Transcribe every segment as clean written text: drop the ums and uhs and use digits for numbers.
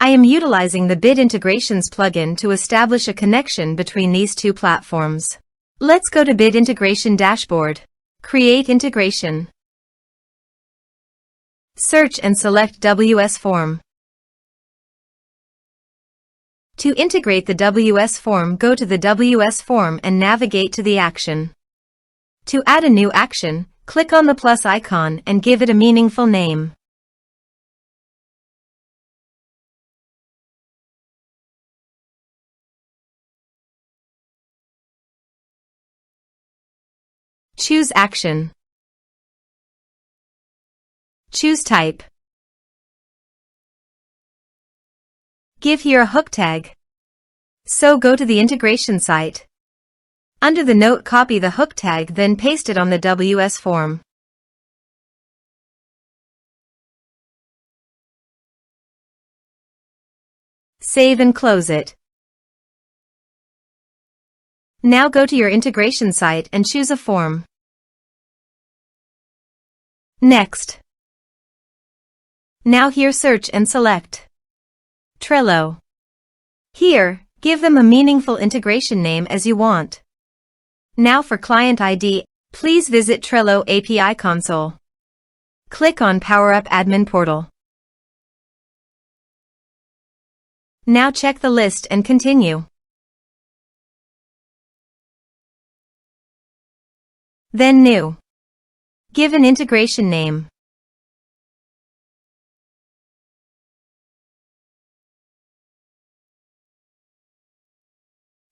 I am utilizing the Bit Integrations plugin to establish a connection between these two platforms. Let's go to Bit Integration Dashboard. Create integration. Search and select WS Form. To integrate the WS Form, go to the WS Form and navigate to the action. To add a new action, click on the plus icon and give it a meaningful name. Choose action. Choose type. Give here a hook tag. So go to the integration site. Under the note, copy the hook tag, then paste it on the WS Form. Save and close it. Now go to your integration site and choose a form. Next. Now here search and select Trello. Here, give them a meaningful integration name as you want. Now for client ID, please visit Trello API console. Click on Power Up Admin Portal. Now check the list and continue. Then New. Give an integration name.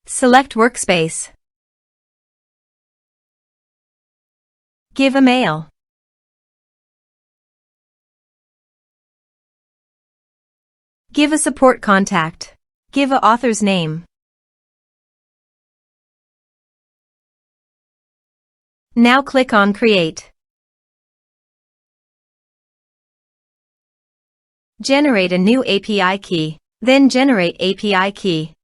Select Workspace. Give a mail. Give a support contact. Give a author's name. Now click on Create. Generate a new API key, then generate API key.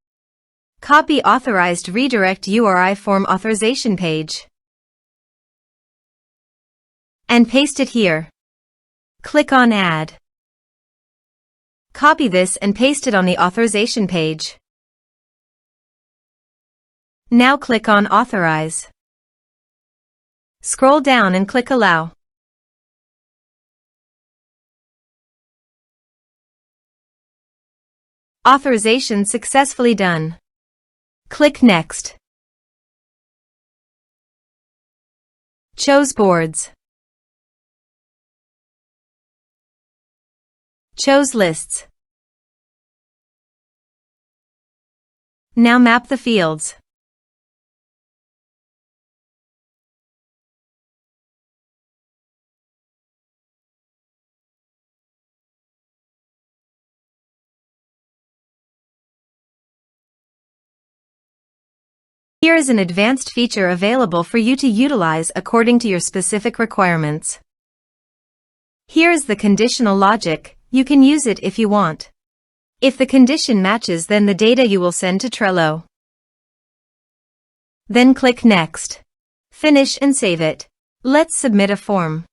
Copy authorized redirect URI form authorization page. And paste it here. Click on Add. Copy this and paste it on the authorization page. Now click on Authorize. Scroll down and click Allow. Authorization successfully done. Click Next. Choose Boards. Choose Lists. Now map the fields. Here is an advanced feature available for you to utilize according to your specific requirements. Here is the conditional logic. You can use it if you want. If the condition matches, then the data you will send to Trello. Then click Next. Finish and save it. Let's submit a form.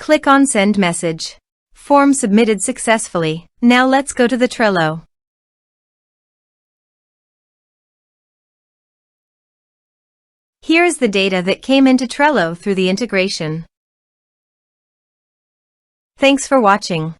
Click on Send Message. Form submitted successfully. Now let's go to the Trello. Here is the data that came into Trello through the integration. Thanks for watching.